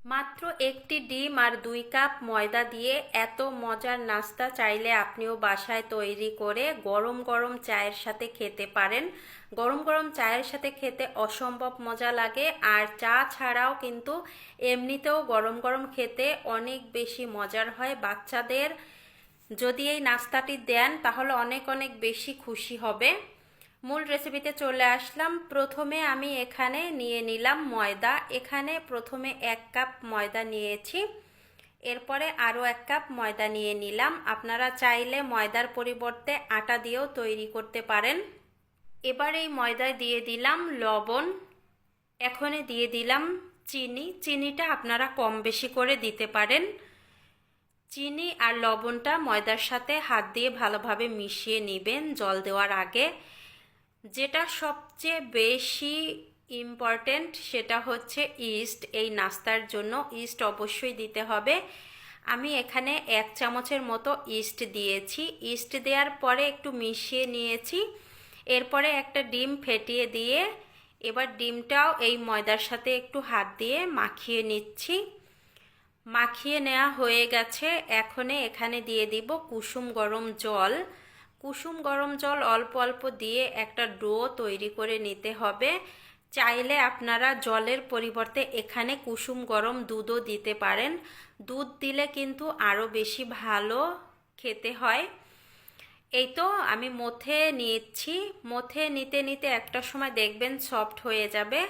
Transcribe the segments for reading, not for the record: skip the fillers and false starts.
মাত্র একটি ডিম আর 2 কাপ ময়দা দিয়ে এত মজার নাস্তা চাইলে আপনিও বাসায় তৈরি করে গরম গরম চায়ের সাথে খেতে পারেন। গরম গরম চায়ের সাথে খেতে অসম্ভব মজা লাগে, আর চা ছাড়াও কিন্তু এমনিতেও গরম গরম খেতে অনেক বেশি মজার হয়। বাচ্চাদের যদি এই নাস্তাটি দেন তাহলে অনেক অনেক বেশি খুশি হবে। মূল রেসিপিতে চলে আসলাম। প্রথমে আমি এখানে নিয়ে নিলাম ময়দা। এখানে প্রথমে 1 কাপ ময়দা নিয়েছি, এরপরে আরও 1 কাপ ময়দা নিয়ে নিলাম। আপনারা চাইলে ময়দার পরিবর্তে আটা দিয়েও তৈরি করতে পারেন। এবার এই ময়দায় দিয়ে দিলাম লবণ, এখানে দিয়ে দিলাম চিনি। চিনিটা আপনারা কম বেশি করে দিতে পারেন। চিনি আর লবণটা ময়দার সাথে হাত দিয়ে ভালোভাবে মিশিয়ে নেবেন জল দেওয়ার আগে। যেটা সবচেয়ে বেশি ইম্পর্ট্যান্ট সেটা হচ্ছে ইস্ট। এই নাস্তার জন্য ইস্ট অবশ্যই দিতে হবে। আমি এখানে 1 চামচের মতো ইস্ট দিয়েছি। ইস্ট দেওয়ার পরে একটু মিশিয়ে নিয়েছি। এরপরে একটা ডিম ফেটিয়ে দিয়ে এবার ডিমটাও এই ময়দার সাথে একটু হাত দিয়ে মাখিয়ে নিচ্ছি। মাখিয়ে নেওয়া হয়ে গেছে। এখন এখানে দিয়ে দিব কুসুম গরম জল। কুসুম গরম জল অল্প অল্প দিয়ে একটা ডো তৈরি করে নিতে হবে। চাইলে আপনারা জলের পরিবর্তে এখানে কুসুম গরম দুধও দিতে পারেন। দুধ দিলে কিন্তু আরও বেশি ভালো খেতে হয়। এই তো আমি মথে নিচ্ছি। মথে নিতে নিতে একটা সময় দেখবেন সফট হয়ে যাবে।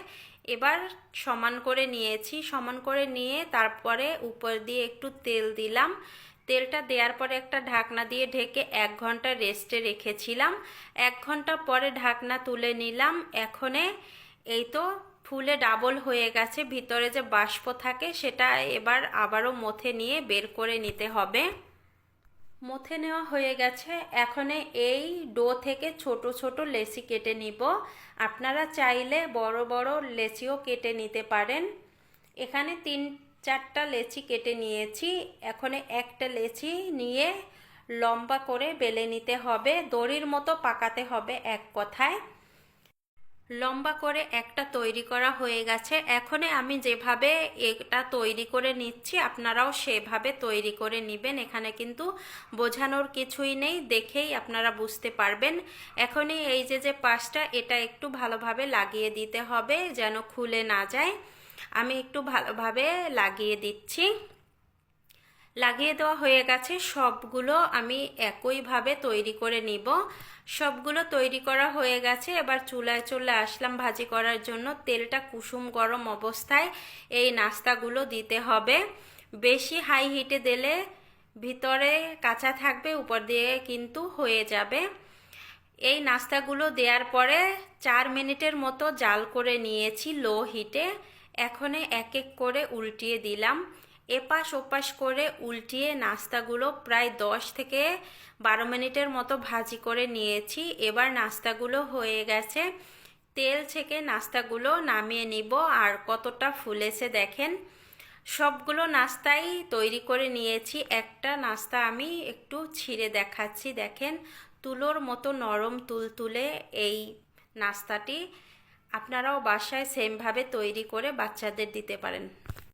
এবার সমান করে নিয়েছি। সমান করে নিয়ে তারপরে উপর দিয়ে একটু তেল দিলাম। তেলটা দেওয়ার পরে একটা ঢাকনা দিয়ে ঢেকে 1 ঘন্টা রেস্টে রেখেছিলাম। 1 ঘন্টা পরে ঢাকনা তুলে নিলাম। এখনে এই তো ফুলে ডাবল হয়ে গেছে। ভিতরে যে বাষ্প থাকে সেটা এবার আবারও মথে নিয়ে বের করে নিতে হবে। মথে নেওয়া হয়ে গেছে। এখন এই ডো থেকে ছোট ছোট লেচি কেটে নিব। আপনারা চাইলে বড় বড় লেচিও কেটে নিতে পারেন। এখানে 3-4টা লেচি কেটে নিয়েছি। এখন একটা লেচি নিয়ে লম্বা করে বেলে নিতে হবে। দড়ির মতো পাকাতে হবে এক কথায়। লম্বা করে একটা তৈরি করা হয়ে গেছে। এখন আমি যেভাবে এটা তৈরি করে নিচ্ছি আপনারাও সেভাবে তৈরি করে নেবেন। এখানে কিন্তু বোঝানোর কিছুই নেই, দেখেই আপনারা বুঝতে পারবেন। এখনই এই যে পাশটা এটা একটু ভালোভাবে লাগিয়ে দিতে হবে যেন খুলে না যায়। আমি একটু ভালোভাবে লাগিয়ে দিচ্ছি। লাগিয়ে দেওয়া হয়ে গেছে। সবগুলো আমি একইভাবে তৈরি করে নিব। সবগুলো তৈরি করা হয়ে গেছে। এবার চুলায় চলে আসলাম ভাজি করার জন্য। তেলটা কুসুম গরম অবস্থায় এই নাস্তাগুলো দিতে হবে। বেশি হাই হিটে দিলে ভিতরে কাঁচা থাকবে, উপর দিয়ে কিন্তু হয়ে যাবে। এই নাস্তাগুলো দেওয়ার পরে 4 মিনিটের মতো জাল করে নিয়েছি লো হিটে। এখন এক এক করে উল্টিয়ে দিলাম। এপাশ ওপাশ করে উল্টিয়ে নাস্তাগুলো প্রায় 10 থেকে 12 মিনিটের মতো ভাজি করে নিয়েছি। এবার নাস্তাগুলো হয়ে গেছে। তেল ছেঁকে নাস্তাগুলো নামিয়ে নিব। আর কতটা ফুলেছে দেখেন। সবগুলো নাস্তাই তৈরি করে নিয়েছি। একটা নাস্তা আমি একটু ছিঁড়ে দেখাচ্ছি, দেখেন তুলোর মতো নরম তুলতুলে এই নাস্তাটি। আপনারাও বাসায় সেমভাবে তৈরি করে বাচ্চাদের দিতে পারেন।